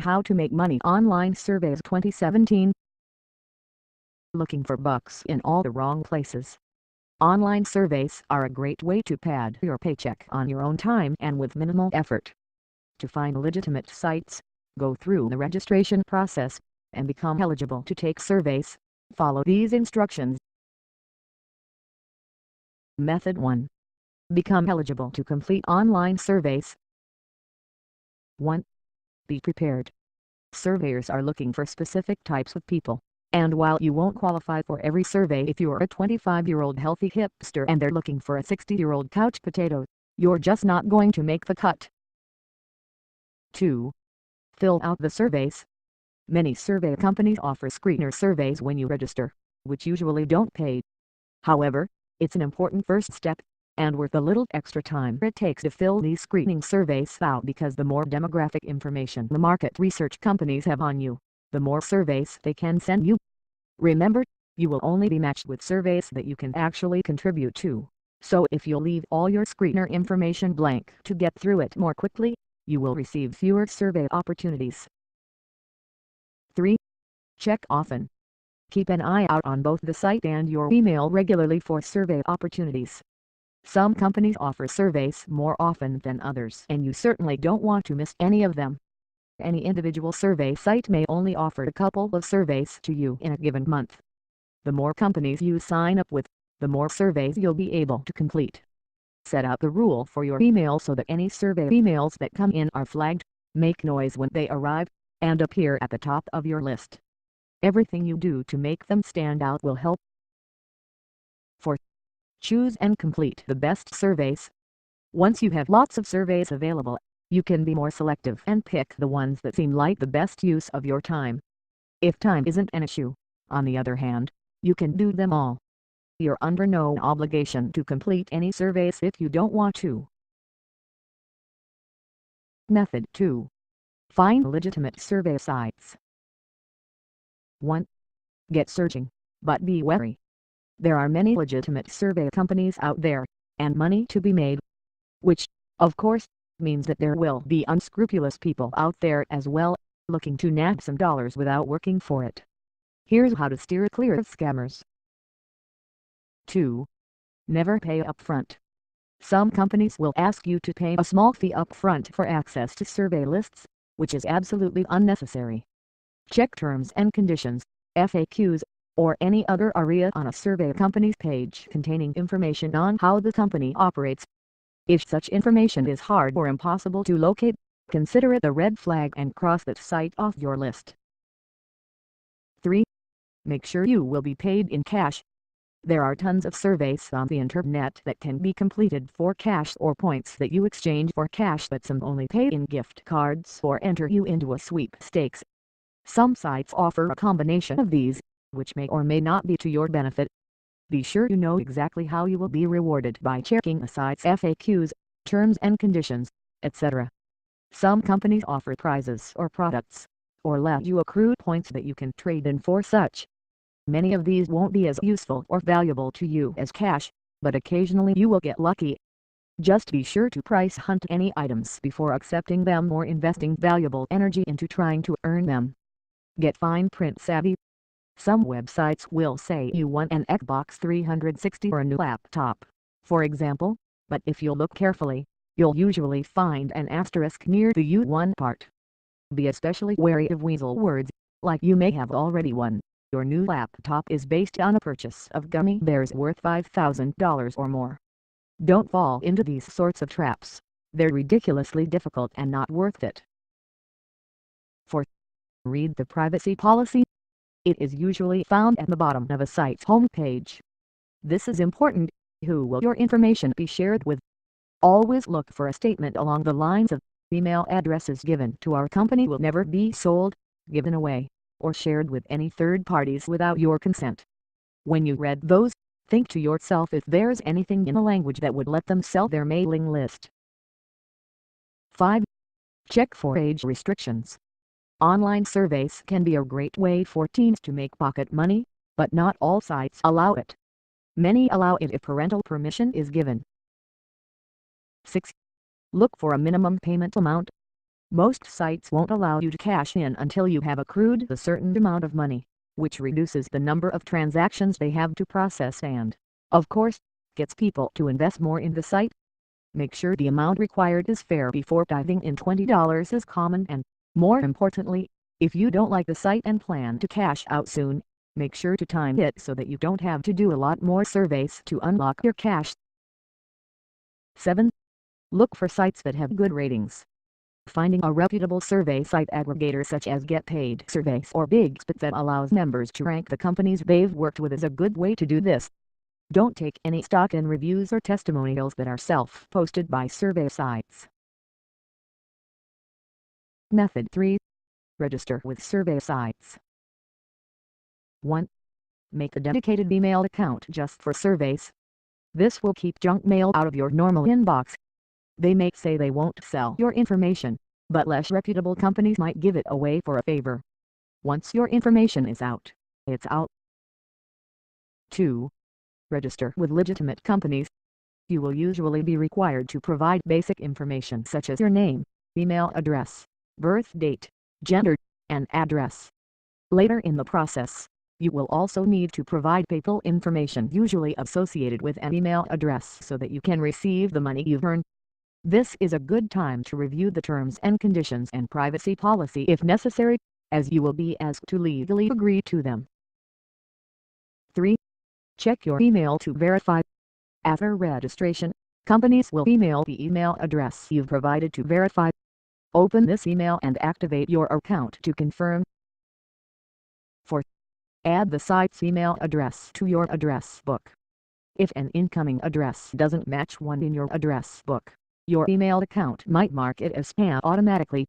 How to Make Money Online Surveys 2017. Looking for bucks in all the wrong places. Online surveys are a great way to pad your paycheck on your own time and with minimal effort. To find legitimate sites, go through the registration process, and become eligible to take surveys, follow these instructions. Method 1. Become eligible to complete online surveys. 1. Be prepared. Surveyors are looking for specific types of people, and while you won't qualify for every survey if you're a 25-year-old healthy hipster and they're looking for a 60-year-old couch potato, you're just not going to make the cut. 2. Fill out the surveys. Many survey companies offer screener surveys when you register, which usually don't pay. However, it's an important first step, and worth a little extra time it takes to fill these screening surveys out, because the more demographic information the market research companies have on you, the more surveys they can send you. Remember, you will only be matched with surveys that you can actually contribute to, so if you'll leave all your screener information blank to get through it more quickly, you will receive fewer survey opportunities. 3. Check often. Keep an eye out on both the site and your email regularly for survey opportunities. Some companies offer surveys more often than others, and you certainly don't want to miss any of them. Any individual survey site may only offer a couple of surveys to you in a given month. The more companies you sign up with, the more surveys you'll be able to complete. Set up a rule for your email so that any survey emails that come in are flagged, make noise when they arrive, and appear at the top of your list. Everything you do to make them stand out will help. 4. Choose and complete the best surveys. Once you have lots of surveys available, you can be more selective and pick the ones that seem like the best use of your time. If time isn't an issue, on the other hand, you can do them all. You're under no obligation to complete any surveys if you don't want to. Method 2. Find legitimate survey sites. 1. Get searching, but be wary. There are many legitimate survey companies out there, and money to be made. Which, of course, means that there will be unscrupulous people out there as well, looking to nab some dollars without working for it. Here's how to steer clear of scammers. 2. Never pay up front. Some companies will ask you to pay a small fee up front for access to survey lists, which is absolutely unnecessary. Check terms and conditions, FAQs, or any other area on a survey company's page containing information on how the company operates. If such information is hard or impossible to locate, consider it a red flag and cross that site off your list. 3. Make sure you will be paid in cash. There are tons of surveys on the internet that can be completed for cash or points that you exchange for cash, but some only pay in gift cards or enter you into a sweepstakes. Some sites offer a combination of these, which may or may not be to your benefit. Be sure you know exactly how you will be rewarded by checking a site's FAQs, terms and conditions, etc. Some companies offer prizes or products, or let you accrue points that you can trade in for such. Many of these won't be as useful or valuable to you as cash, but occasionally you will get lucky. Just be sure to price hunt any items before accepting them or investing valuable energy into trying to earn them. Get fine print savvy. Some websites will say you won an Xbox 360 or a new laptop, for example, but if you look carefully, you'll usually find an asterisk near the "you won" part. Be especially wary of weasel words, like "you may have already won. Your new laptop is based on a purchase of gummy bears worth $5,000 or more." Don't fall into these sorts of traps. They're ridiculously difficult and not worth it. 4. Read the privacy policy. It is usually found at the bottom of a site's homepage. This is important. Who will your information be shared with? Always look for a statement along the lines of, "Email addresses given to our company will never be sold, given away, or shared with any third parties without your consent." When you read those, think to yourself if there's anything in the language that would let them sell their mailing list. 5. Check for age restrictions. Online surveys can be a great way for teens to make pocket money, but not all sites allow it. Many allow it if parental permission is given. 6. Look for a minimum payment amount. Most sites won't allow you to cash in until you have accrued a certain amount of money, which reduces the number of transactions they have to process and, of course, gets people to invest more in the site. Make sure the amount required is fair before diving in. $20 is common, and, more importantly, if you don't like the site and plan to cash out soon, make sure to time it so that you don't have to do a lot more surveys to unlock your cash. 7. Look for sites that have good ratings. Finding a reputable survey site aggregator such as GetPaid Surveys or BigSpot that allows members to rank the companies they've worked with is a good way to do this. Don't take any stock in reviews or testimonials that are self-posted by survey sites. Method 3. Register with survey sites. 1. Make a dedicated email account just for surveys. This will keep junk mail out of your normal inbox. They may say they won't sell your information, but less reputable companies might give it away for a favor. Once your information is out, it's out. 2. Register with legitimate companies. You will usually be required to provide basic information such as your name, email address, birth date, gender, and address. Later in the process, you will also need to provide PayPal information usually associated with an email address so that you can receive the money you've earned. This is a good time to review the terms and conditions and privacy policy if necessary, as you will be asked to legally agree to them. 3. Check your email to verify. After registration, companies will email the email address you've provided to verify. Open this email and activate your account to confirm. 4. Add the site's email address to your address book. If an incoming address doesn't match one in your address book, your email account might mark it as spam automatically.